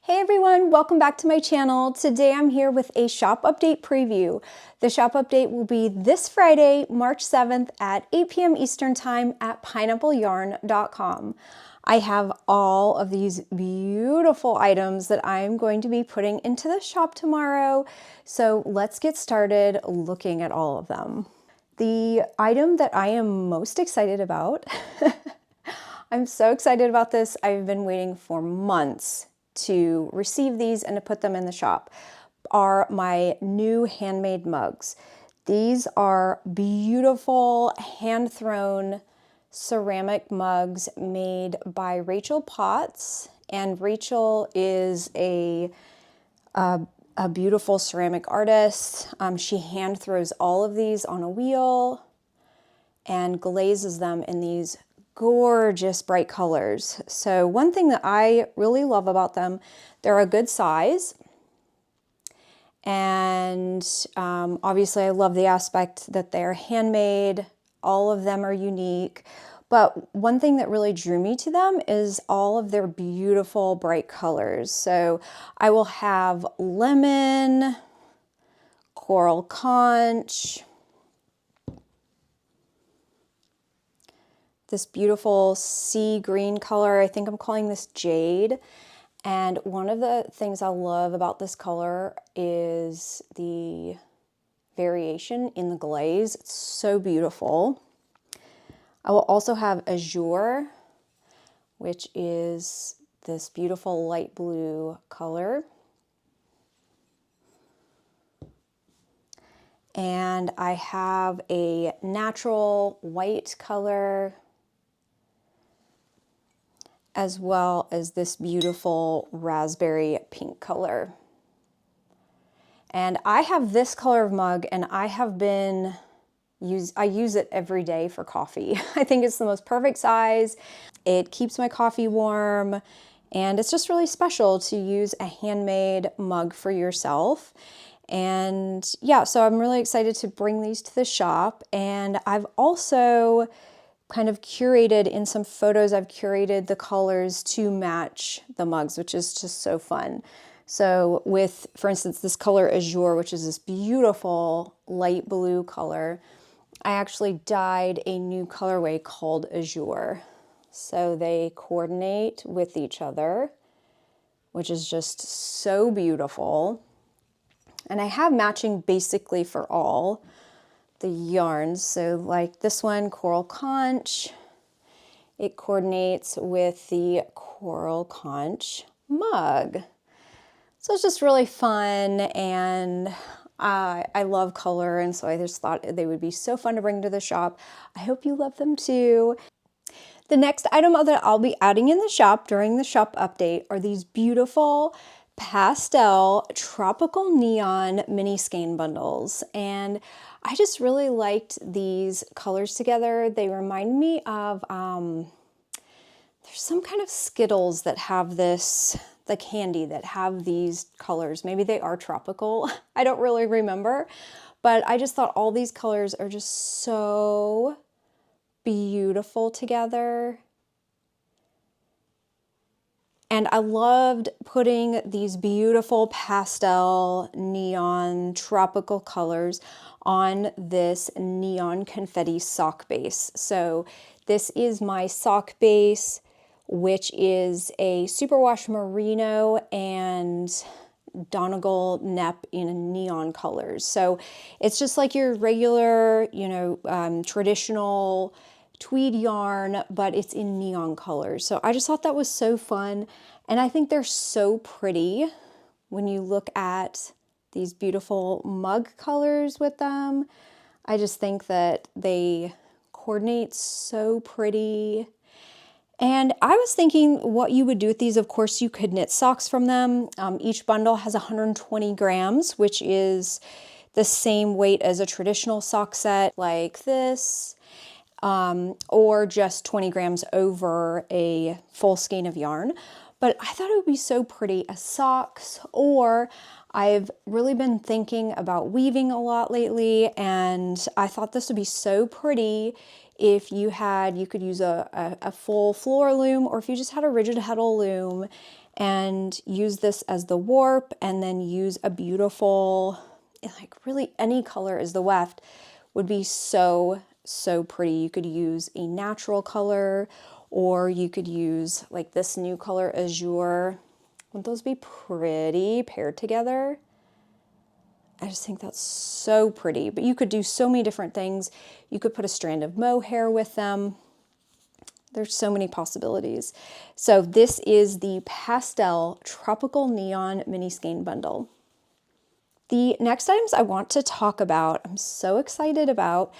Hey everyone, welcome back to my channel. Today I'm here with a shop update preview. The shop update will be this Friday, March 7th at 8 p.m. Eastern Time at pineappleyarn.com. I have all of these beautiful items that I'm going to be putting into the shop tomorrow. So let's get started looking at all of them. The item that I am most excited about, I'm so excited about this. I've been waiting for months to receive these and to put them in the shop, are my new handmade mugs. These are beautiful hand-thrown ceramic mugs made by Rachel Potts, and Rachel is a beautiful ceramic artist. She hand throws all of these on a wheel and glazes them in these gorgeous bright colors. So one thing that I really love about them, they're a good size. And obviously I love the aspect that they're handmade. All of them are unique. But one thing that really drew me to them is all of their beautiful bright colors. So I will have lemon, coral conch, this beautiful sea green color. I think I'm calling this Jade. And one of the things I love about this color is the variation in the glaze. It's so beautiful. I will also have Azure, which is this beautiful light blue color. And I have a natural white color, as well as this beautiful raspberry pink color. And I have this color of mug, and I use it every day for coffee. I think it's the most perfect size. It keeps my coffee warm, and it's just really special to use a handmade mug for yourself. And yeah, so I'm really excited to bring these to the shop. And I've also kind of curated, in some photos, I've curated the colors to match the mugs, which is just so fun. So with, for instance, this color Azure, which is this beautiful light blue color, I actually dyed a new colorway called Azure. So they coordinate with each other, which is just so beautiful. And I have matching basically for all the yarns. So like this one, Coral Conch, it coordinates with the Coral Conch mug. So it's just really fun, and I love color, and so I just thought they would be so fun to bring to the shop. I hope you love them too. The next item that I'll be adding in the shop during the shop update are these beautiful pastel tropical neon mini skein bundles, and I just really liked these colors together. They remind me of there's some kind of Skittles that have this, the candy that have these colors. Maybe they are tropical. I don't really remember, but I just thought all these colors are just so beautiful together. And I loved putting these beautiful pastel neon tropical colors on this neon confetti sock base. So this is my sock base, which is a superwash merino and Donegal nep in neon colors. So it's just like your regular, traditional tweed yarn, but it's in neon colors. So I just thought that was so fun. And I think they're so pretty when you look at these beautiful mug colors with them. I just think that they coordinate so pretty. And I was thinking what you would do with these. Of course, you could knit socks from them. Each bundle has 120 grams, which is the same weight as a traditional sock set like this. Or just 20 grams over a full skein of yarn. But I thought it would be so pretty as socks, or I've really been thinking about weaving a lot lately, and I thought this would be so pretty if you could use a full floor loom, or if you just had a rigid heddle loom and use this as the warp, and then use a beautiful, like really any color is the weft, would be so, so pretty. You could use a natural color, or you could use like this new color, Azure. Wouldn't those be pretty paired together? I just think that's so pretty. But you could do so many different things. You could put a strand of mohair with them. There's so many possibilities. So this is the Pastel Tropical Neon Mini Skein Bundle. The next items I want to talk about, I'm so excited about,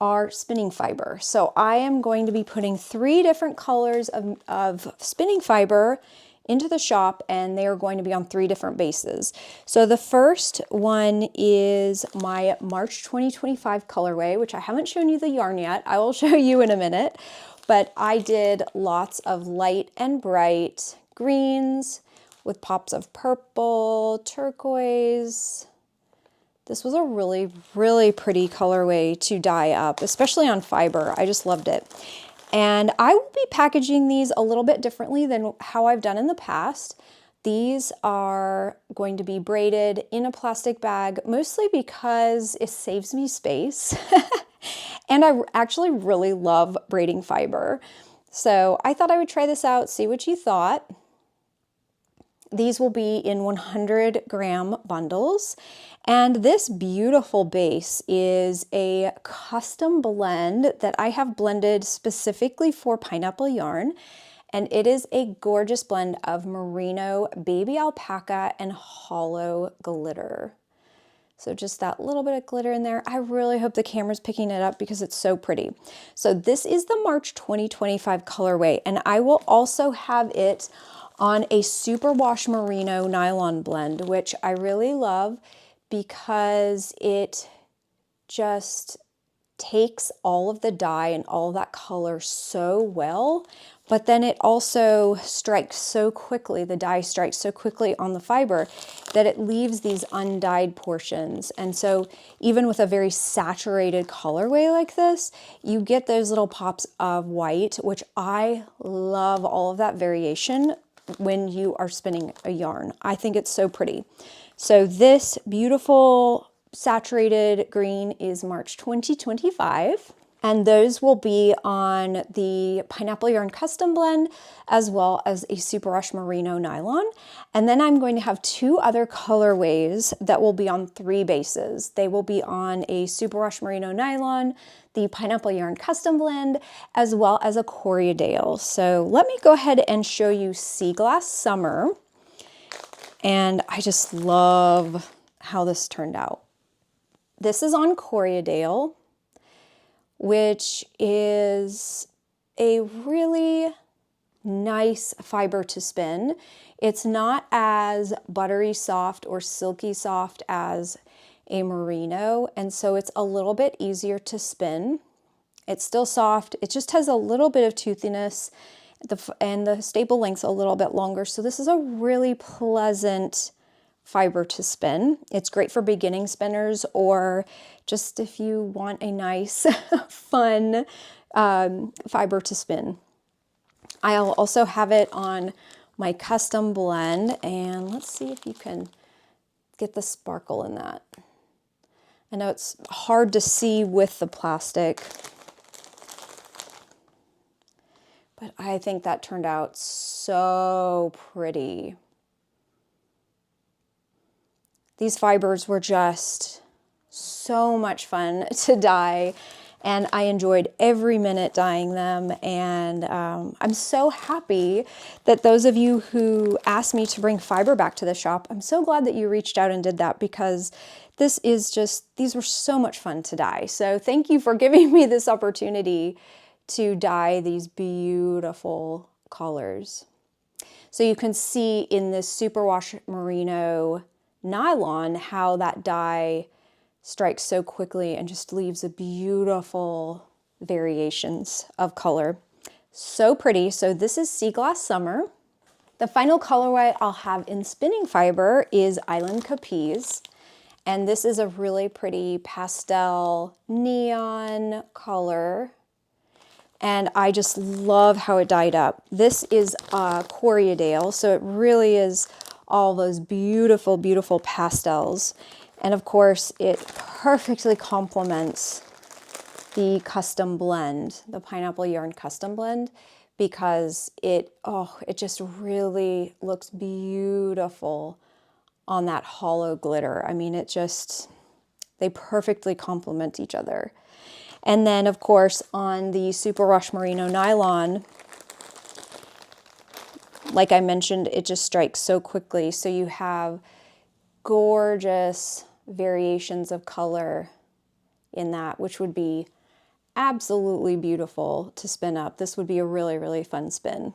are spinning fiber. So I am going to be putting 3 different colors of spinning fiber into the shop, and they are going to be on 3 different bases. So the first one is my March 2025 colorway, which I haven't shown you the yarn yet. I will show you in a minute, but I did lots of light and bright greens with pops of purple, turquoise. This was a really, really pretty colorway to dye up, especially on fiber. I just loved it. And I will be packaging these a little bit differently than how I've done in the past. These are going to be braided in a plastic bag, mostly because it saves me space. And I actually really love braiding fiber. So I thought I would try this out, see what you thought. These will be in 100-gram bundles. And this beautiful base is a custom blend that I have blended specifically for pineapple yarn. And it is a gorgeous blend of merino, baby alpaca, and holo glitter. So just that little bit of glitter in there. I really hope the camera's picking it up because it's so pretty. So this is the March 2025 colorway, and I will also have it on a superwash merino nylon blend, which I really love because it just takes all of the dye and all of that color so well, but then it also strikes so quickly, the dye strikes so quickly on the fiber that it leaves these undyed portions. And so even with a very saturated colorway like this, you get those little pops of white, which I love all of that variation when you are spinning a yarn. I think it's so pretty. So this beautiful saturated green is March 2025. And those will be on the Pineapple Yarn Custom Blend, as well as a Superwash Merino Nylon. And then I'm going to have 2 other colorways that will be on 3 bases. They will be on a Superwash Merino Nylon, the Pineapple Yarn Custom Blend, as well as a Corriedale. So let me go ahead and show you Seaglass Summer. And I just love how this turned out. This is on Corriedale, which is a really nice fiber to spin. It's not as buttery soft or silky soft as a merino, and so it's a little bit easier to spin. It's still soft. It just has a little bit of toothiness, and the staple length's a little bit longer. So this is a really pleasant fiber to spin. It's great for beginning spinners, or just if you want a nice, fun fiber to spin. I'll also have it on my custom blend, and let's see if you can get the sparkle in that. I know it's hard to see with the plastic, but I think that turned out so pretty. These fibers were just so much fun to dye, and I enjoyed every minute dyeing them. And I'm so happy that those of you who asked me to bring fiber back to the shop, I'm so glad that you reached out and did that, because this is just, these were so much fun to dye. So thank you for giving me this opportunity to dye these beautiful colors. So you can see in this Superwash Merino Nylon how that dye strikes so quickly and just leaves a beautiful variations of color. So pretty. So this is Seaglass Summer. The final colorway I'll have in spinning fiber is Island Capiz. And this is a really pretty pastel neon color And I just love how it dyed up. This is Corriedale, so it really is all those beautiful, beautiful pastels. And of course, it perfectly complements the custom blend, the pineapple yarn custom blend, because it just really looks beautiful on that hollow glitter. I mean, they perfectly complement each other. And then, of course, on the Super Wash Merino nylon, like I mentioned, it just strikes so quickly. So you have gorgeous variations of color in that, which would be absolutely beautiful to spin up. This would be a really, really fun spin.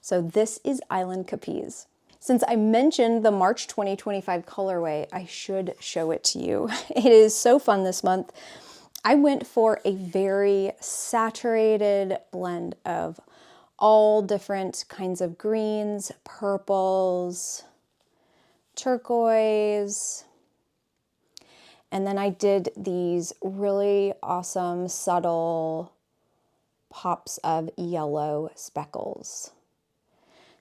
So this is Island Capiz. Since I mentioned the March 2025 colorway, I should show it to you. It is so fun this month. I went for a very saturated blend of all different kinds of greens, purples, turquoise, and then I did these really awesome subtle pops of yellow speckles.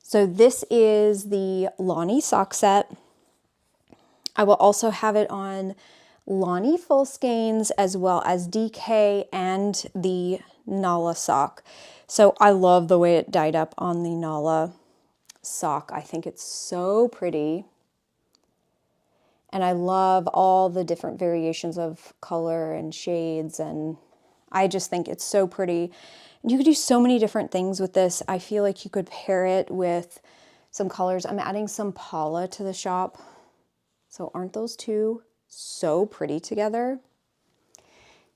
So this is the Lonnie sock set. I will also have it on Lonnie full skeins as well as DK and the Nala sock. So I love the way it dyed up on the Nala sock. I think it's so pretty. And I love all the different variations of color and shades, and I just think it's so pretty. You could do so many different things with this. I feel like you could pair it with some colors. I'm adding some Paula to the shop. So aren't those two so pretty together?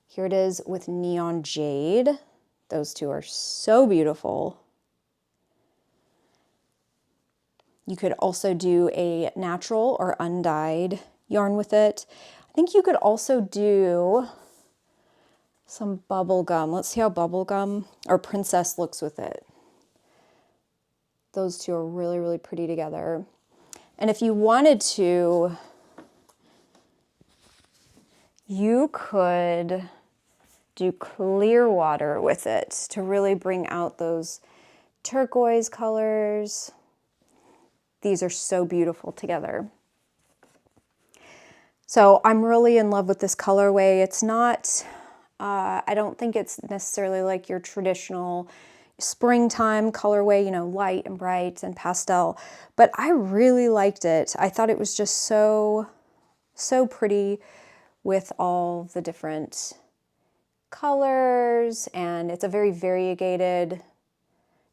Here it is with Neon Jade. Those two are so beautiful. You could also do a natural or undyed yarn with it. I think you could also do some bubblegum. Let's see how bubblegum or princess looks with it. Those two are really, really pretty together. And if you wanted to, you could do clear water with it to really bring out those turquoise colors. These are so beautiful together. So I'm really in love with this colorway. It's not, I don't think it's necessarily like your traditional springtime colorway, you know, light and bright and pastel, but I really liked it. I thought it was just so pretty with all the different colors, and it's a very variegated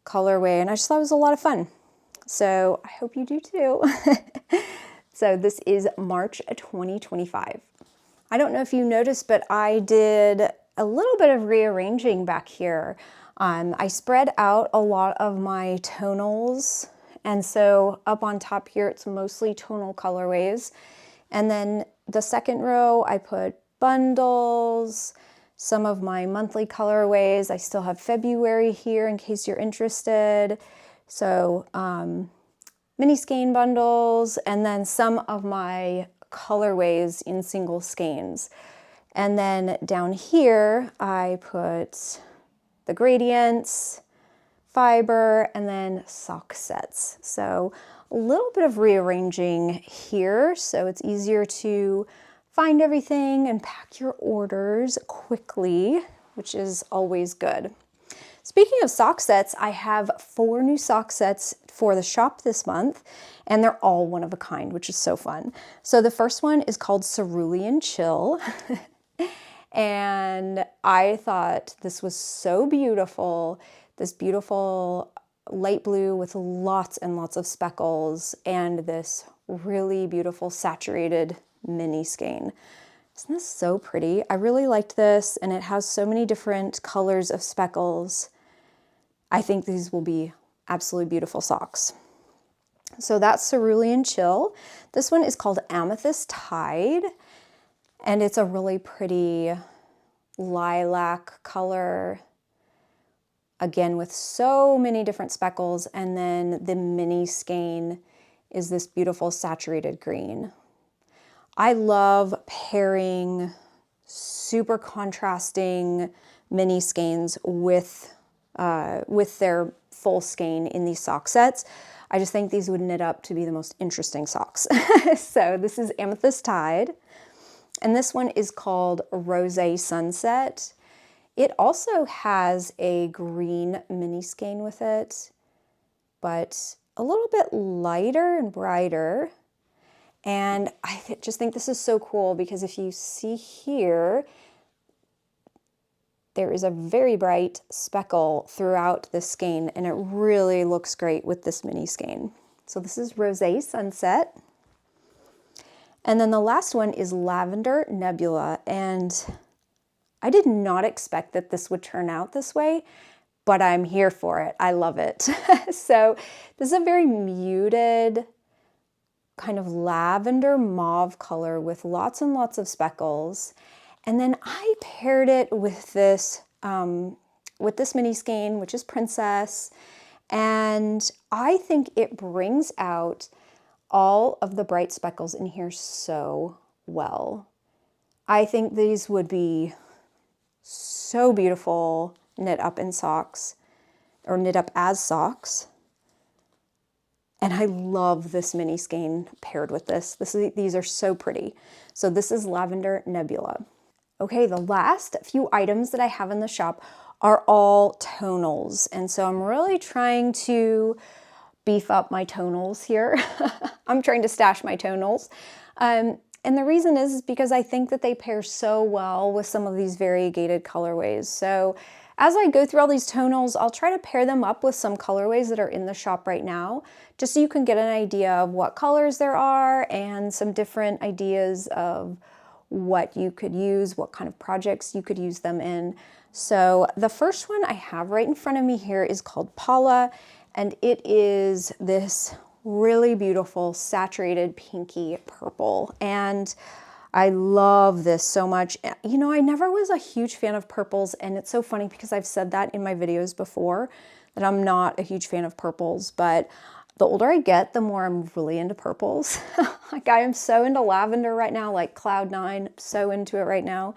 colorway, and I just thought it was a lot of fun. So I hope you do too. So this is March 2025. I don't know if you noticed, but I did a little bit of rearranging back here. I spread out a lot of my tonals, and so up on top here it's mostly tonal colorways. And then the second row I put bundles, some of my monthly colorways. I still have February here in case you're interested. So mini skein bundles, and then some of my colorways in single skeins. And then down here, I put the gradients, fiber, and then sock sets. So a little bit of rearranging here, so it's easier to find everything and pack your orders quickly, which is always good. Speaking of sock sets, I have 4 new sock sets for the shop this month, and they're all one of a kind, which is so fun. So the first one is called Cerulean Chill, and I thought this was so beautiful. This beautiful light blue with lots and lots of speckles, and this really beautiful saturated mini skein. Isn't this so pretty? I really liked this, and it has so many different colors of speckles. I think these will be absolutely beautiful socks. So that's Cerulean Chill. This one is called Amethyst Tide, and it's a really pretty lilac color, again with so many different speckles. And then the mini skein is this beautiful saturated green. I love pairing super contrasting mini skeins with their full skein in these sock sets. I just think these would knit up to be the most interesting socks. So this is Amethyst Tide, and this one is called Rosé Sunset. It also has a green mini skein with it, but a little bit lighter and brighter. And I just think this is so cool because if you see here, there is a very bright speckle throughout this skein, and it really looks great with this mini skein. So this is Rosé Sunset. And then the last one is Lavender Nebula. And I did not expect that this would turn out this way, but I'm here for it. I love it. So this is a very muted kind of lavender mauve color with lots and lots of speckles. And then I paired it with this mini skein, which is Princess. And I think it brings out all of the bright speckles in here so well. I think these would be so beautiful knit up in socks, or knit up as socks. And I love this mini skein paired with this. These are so pretty. So this is Lavender Nebula. Okay, the last few items that I have in the shop are all tonals. And so I'm really trying to beef up my tonals here. I'm trying to stash my tonals. And the reason is because I think that they pair so well with some of these variegated colorways. So as I go through all these tonals, I'll try to pair them up with some colorways that are in the shop right now, just so you can get an idea of what colors there are and some different ideas of what you could use, what kind of projects you could use them in. So the first one I have right in front of me here is called Paula, and it is this really beautiful saturated pinky purple. And I love this so much. You know, I never was a huge fan of purples, and it's so funny because I've said that in my videos before, that I'm not a huge fan of purples, but the older I get, the more I'm really into purples. Like I am so into lavender right now, like Cloud 9, so into it right now.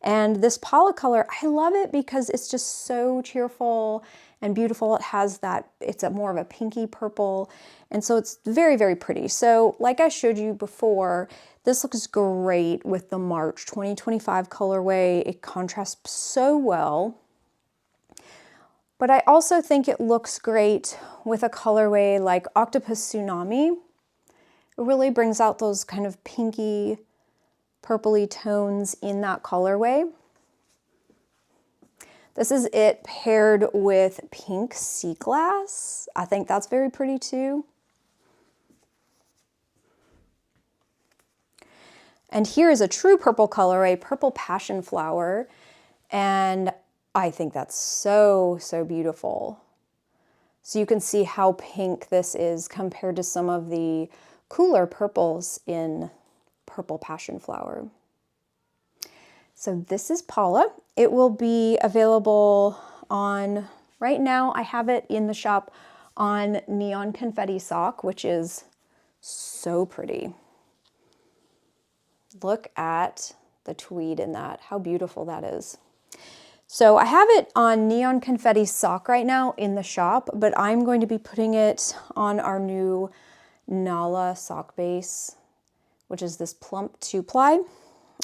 And this Paula color, I love it because it's just so cheerful and beautiful. It has that, it's a more of a pinky purple. And so it's very, very pretty. So like I showed you before, this looks great with the March 2025 colorway. It contrasts so well. But I also think it looks great with a colorway like Octopus Tsunami. It really brings out those kind of pinky, purpley tones in that colorway. This is it paired with pink Seaglass. I think that's very pretty too. And here is a true purple colorway, Purple Passionflower. And I think that's so, so beautiful. So you can see how pink this is compared to some of the cooler purples in Purple Passionflower. So this is Paula. It will be available on, right now I have it in the shop on Neon Confetti Sock, which is so pretty. Look at the tweed in that, how beautiful that is. So I have it on Neon Confetti Sock right now in the shop, but I'm going to be putting it on our new Nala sock base, which is this plump 2-ply,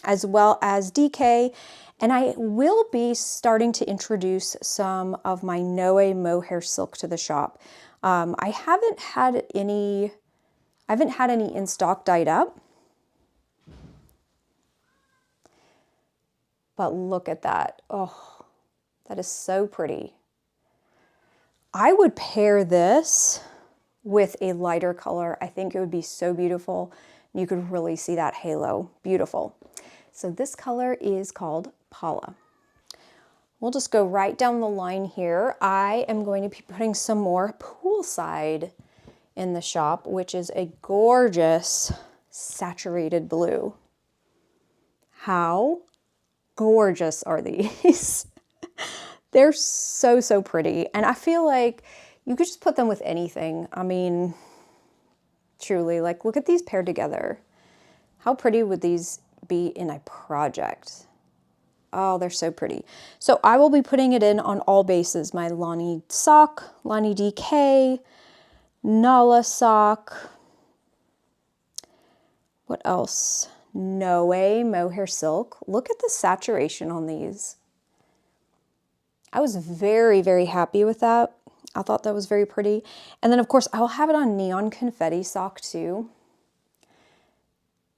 as well as DK. And I will be starting to introduce some of my Noe mohair silk to the shop. I haven't had any in stock dyed up. But look at that. Oh, that is so pretty. I would pair this with a lighter color. I think it would be so beautiful. You could really see that halo. Beautiful. So this color is called Paula. We'll just go right down the line here. I am going to be putting some more Poolside in the shop, which is a gorgeous saturated blue. How gorgeous are these? They're so, so pretty. And I feel like you could just put them with anything. I mean, truly, like look at these paired together. How pretty would these be in a project? Oh, they're so pretty. So I will be putting it in on all bases. My Lani sock, Lani DK, Nala sock. What else? Noe mohair silk. Look at the saturation on these. I was very, very happy with that. I thought that was very pretty. And then of course I will have it on neon confetti sock too.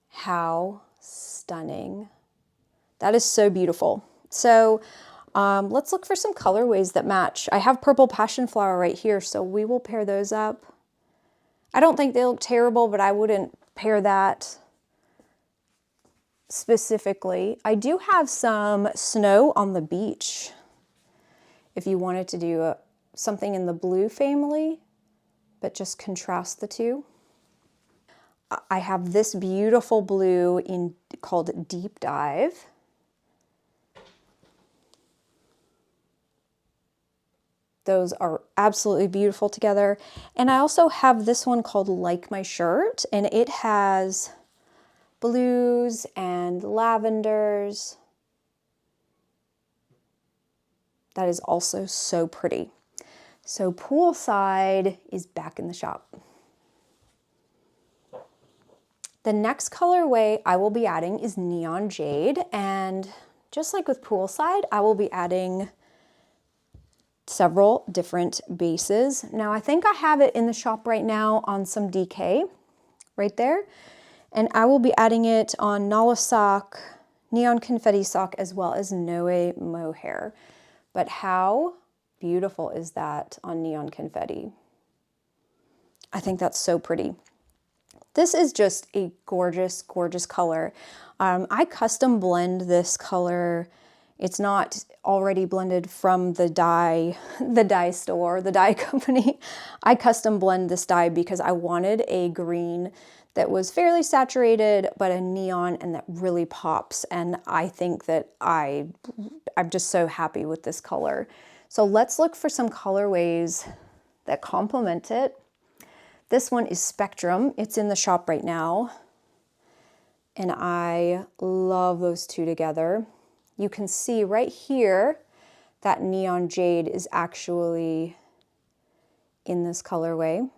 How stunning. That is so beautiful. So let's look for some colorways that match. I have purple Passionflower right here, so we will pair those up. I don't think they look terrible, but I wouldn't pair that specifically. I do have some snow on the beach. If you wanted to do something in the blue family, but just contrast the two. I have this beautiful blue called Deep Dive. Those are absolutely beautiful together. And I also have this one called Like My Shirt, and it has blues and lavenders. That is also so pretty. So Poolside is back in the shop. The next colorway I will be adding is Neon Jade, and just like with Poolside, I will be adding several different bases. Now I think I have it in the shop right now on some DK, right there, and I will be adding it on Nala sock, Neon Confetti sock, as well as Noe mohair. But how beautiful is that on Neon Confetti? I think that's so pretty. This is just a gorgeous, gorgeous color. I custom blend this color. It's not already blended from the dye store, the dye company. I custom blend this dye because I wanted a green that was fairly saturated, but a neon and that really pops. And I think that I'm just so happy with this color. So let's look for some colorways that complement it. This one is Spectrum. It's in the shop right now. And I love those two together. You can see right here that Neon Jade is actually in this colorway.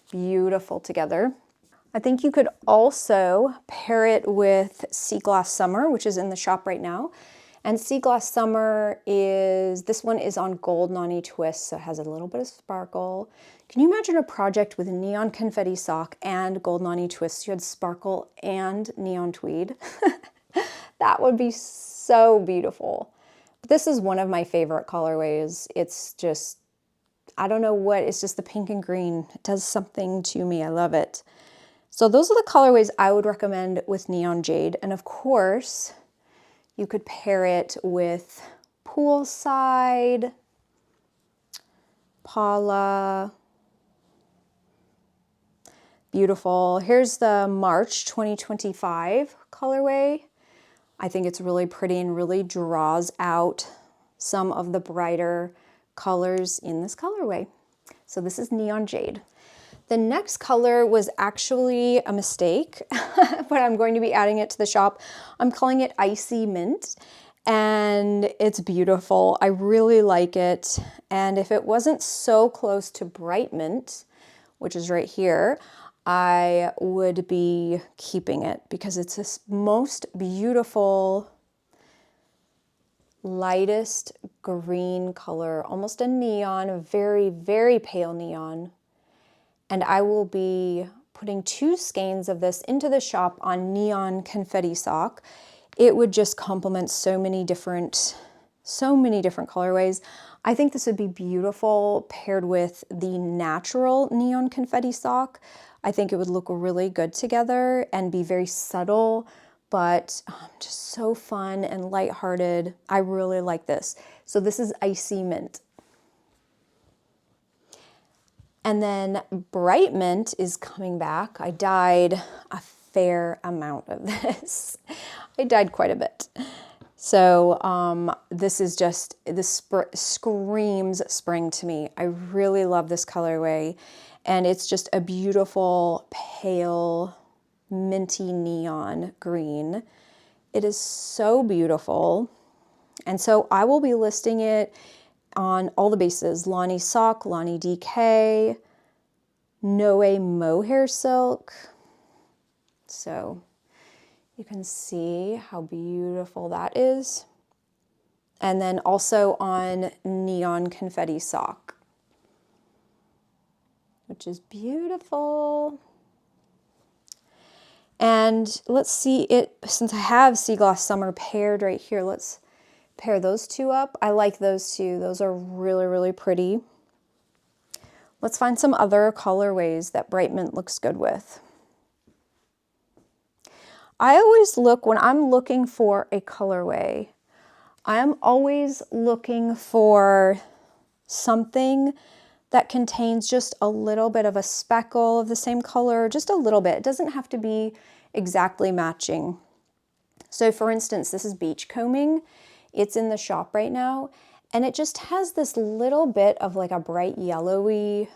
Beautiful together. I think you could also pair it with Seaglass Summer, which is in the shop right now. And Seaglass Summer this one is on gold nani twist, so it has a little bit of sparkle. Can you imagine a project with neon confetti sock and gold nani twist? You had sparkle and neon tweed. That would be so beautiful. But this is one of my favorite colorways. It's just, I don't know what, it's just the pink and green. It does something to me. I love it. So those are the colorways I would recommend with Neon Jade. And of course, you could pair it with Poolside, Paula. Beautiful. Here's the March 2025 colorway. I think it's really pretty and really draws out some of the brighter colors in this colorway. So this is Neon Jade. The next color was actually a mistake, but I'm going to be adding it to the shop. I'm calling it Icy Mint, and it's beautiful. I really like it. And if it wasn't so close to Bright Mint, which is right here, I would be keeping it because it's this most beautiful, lightest green color, almost a neon, a very, very pale neon. And I will be putting 2 skeins of this into the shop on Neon Confetti sock. It would just complement so many different colorways. I think this would be beautiful paired with the natural Neon Confetti sock. I think it would look really good together and be very subtle, but just so fun and lighthearted. I really like this. So this is Icy Mint. And then Bright Mint is coming back. I dyed a fair amount of this. I dyed quite a bit. So this is just, this screams spring to me. I really love this colorway. And it's just a beautiful, pale, minty neon green. It is so beautiful. And so I will be listing it on all the bases: Lani Sock, Lani DK, Noe Mohair Silk. So you can see how beautiful that is. And then also on Neon Confetti Sock, which is beautiful. And let's see it, since I have Seaglass Summer paired right here, let's pair those two up. I like those two. Those are really, really pretty. Let's find some other colorways that Bright Mint looks good with. I always look, when I'm looking for a colorway, I am always looking for something that contains just a little bit of a speckle of the same color, just a little bit. It doesn't have to be exactly matching. So for instance, this is Beachcombing. It's in the shop right now, and it just has this little bit of like a bright yellowy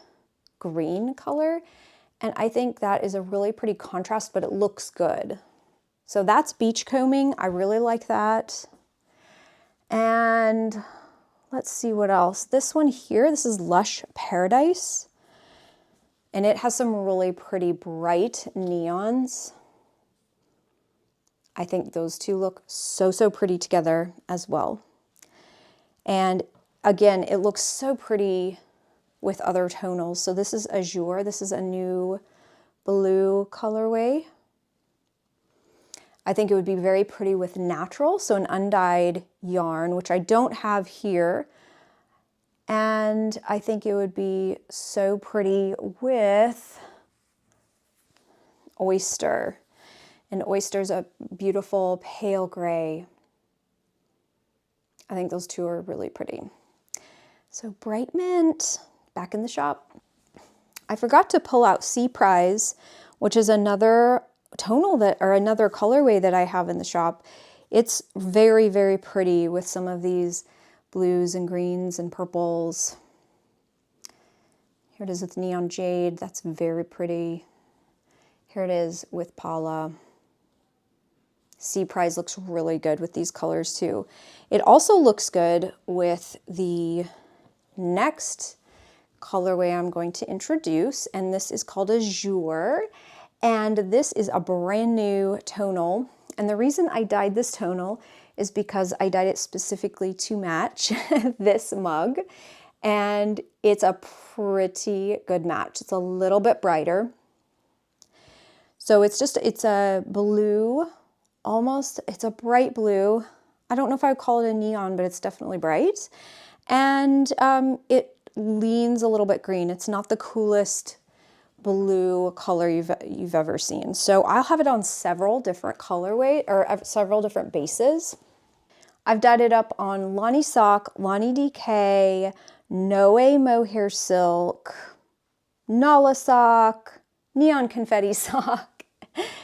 green color. And I think that is a really pretty contrast, but it looks good. So that's Beachcombing. I really like that. And let's see what else. This one here, this is Lush Paradise. And it has some really pretty bright neons. I think those two look so, so pretty together as well. And again, it looks so pretty with other tonals. So this is Azure. This is a new blue colorway. I think it would be very pretty with natural, so an undyed yarn, which I don't have here. And I think it would be so pretty with Oyster. And Oyster's a beautiful pale gray. I think those two are really pretty. So Bright Mint, back in the shop. I forgot to pull out Sea Prize, which is another tonal that, or another colorway that I have in the shop. It's very, very pretty with some of these blues and greens and purples. Here it is with Neon Jade. That's very pretty. Here it is with Paula. Sea Prize looks really good with these colors too. It also looks good with the next colorway I'm going to introduce, and this is called Azure. And this is a brand new tonal. And the reason I dyed this tonal is because I dyed it specifically to match this mug. And it's a pretty good match. It's a little bit brighter. So it's a blue, almost, it's a bright blue. I don't know if I would call it a neon, but it's definitely bright. And it leans a little bit green. It's not the coolest blue color you've ever seen. So I'll have it on several different colorway or several different bases. I've dyed it up on Lani Sock, Lani DK, Noe Mohair Silk, Nala Sock, Neon Confetti Sock,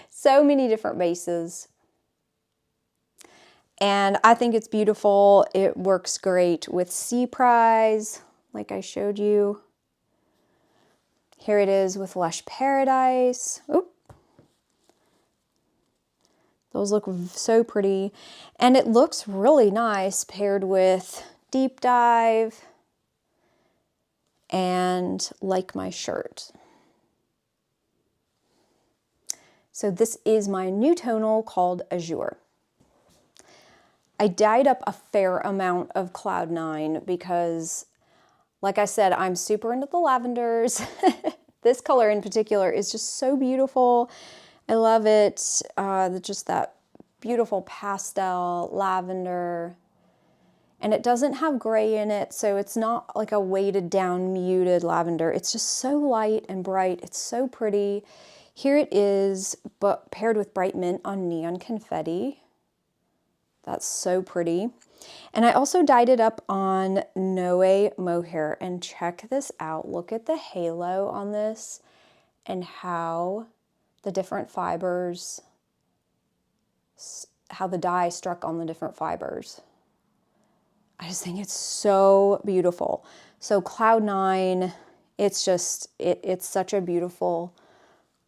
so many different bases. And I think it's beautiful. It works great with Sea Prize, like I showed you. Here it is with Lush Paradise. Oop. Those look so pretty. And it looks really nice paired with Deep Dive and Like My Shirt. So this is my new tonal called Azure. I dyed up a fair amount of Cloud 9 because, like I said, I'm super into the lavenders. This color in particular is just so beautiful. I love it. Just that beautiful pastel lavender. And it doesn't have gray in it, so it's not like a weighted down, muted lavender. It's just so light and bright. It's so pretty. Here it is, but paired with Bright Mint on Neon Confetti. That's so pretty. And I also dyed it up on Noe Mohair, and check this out. Look at the halo on this and how the different fibers, how the dye struck on the different fibers. I just think it's so beautiful. So Cloud 9, it's just, it's such a beautiful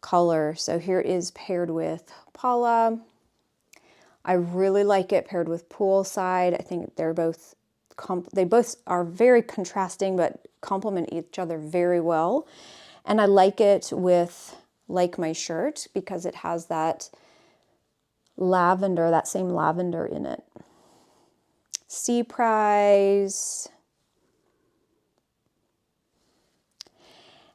color. So here it is paired with Paula. I really like it paired with Poolside. I think they both are very contrasting, but complement each other very well. And I like it with Like My Shirt because it has that lavender, that same lavender in it. Sea Prize.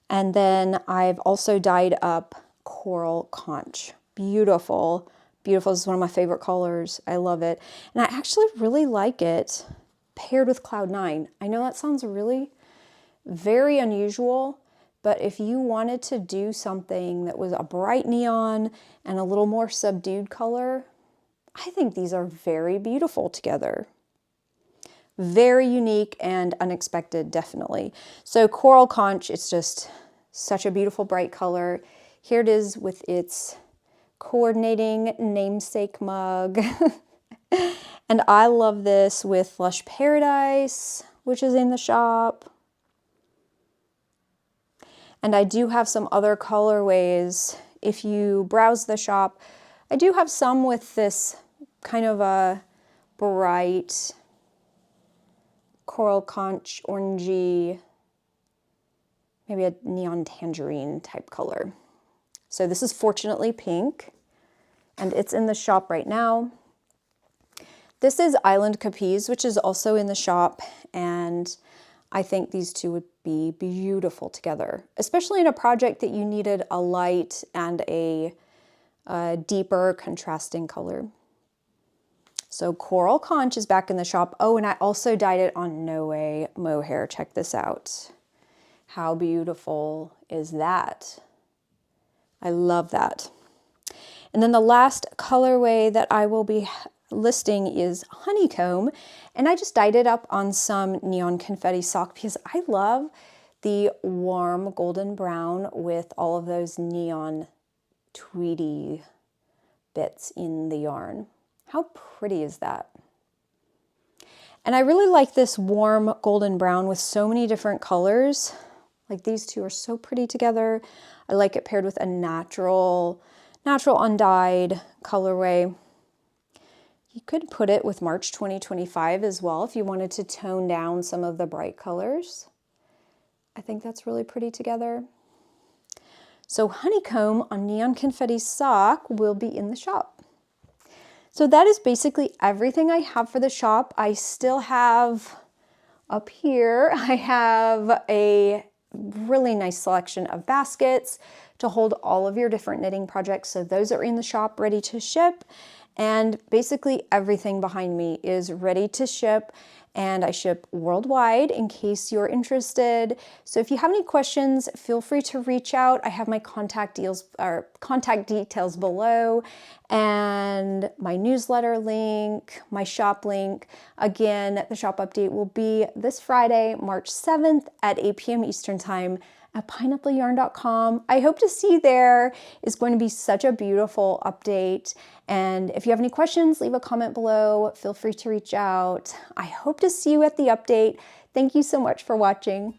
And then I've also dyed up Coral Conch. Beautiful, beautiful. This is one of my favorite colors. I love it. And I actually really like it paired with Cloud 9. I know that sounds really very unusual, but if you wanted to do something that was a bright neon and a little more subdued color, I think these are very beautiful together. Very unique and unexpected, definitely. So Coral Conch, it's just such a beautiful bright color. Here it is with its coordinating namesake mug. And I love this with Lush Paradise, which is in the shop. And I do have some other colorways. If you browse the shop, I do have some with this kind of a bright Coral Conch, orangey, maybe a neon tangerine type color. So this is Fortunately Pink, and it's in the shop right now. This is Island Capiz, which is also in the shop, and I think these two would be beautiful together, especially in a project that you needed a light and a deeper contrasting color. So Coral Conch is back in the shop. Oh, and I also dyed it on No Way Mohair. Check this out. How beautiful is that? I love that. And then the last colorway that I will be listing is Honeycomb, and I just dyed it up on some neon confetti sock because I love the warm golden brown with all of those neon tweedy bits in the yarn. How pretty is that? And I really like this warm golden brown with so many different colors. Like these two are so pretty together. I like it paired with a natural undyed colorway. You could put it with March 2025 as well if you wanted to tone down some of the bright colors. I think that's really pretty together. So Honeycomb on Neon Confetti Sock will be in the shop. So that is basically everything I have for the shop. I still have up here, I have a really nice selection of baskets to hold all of your different knitting projects. So those are in the shop ready to ship. And basically everything behind me is ready to ship, and I ship worldwide in case you're interested. So if you have any questions, feel free to reach out. I have my contact details below, and my newsletter link, my shop link. Again, the shop update will be this Friday, March 7th at 8 p.m. Eastern Time at pineappleyarn.com. I hope to see you there. It's going to be such a beautiful update. And if you have any questions, leave a comment below. Feel free to reach out. I hope to see you at the update. Thank you so much for watching.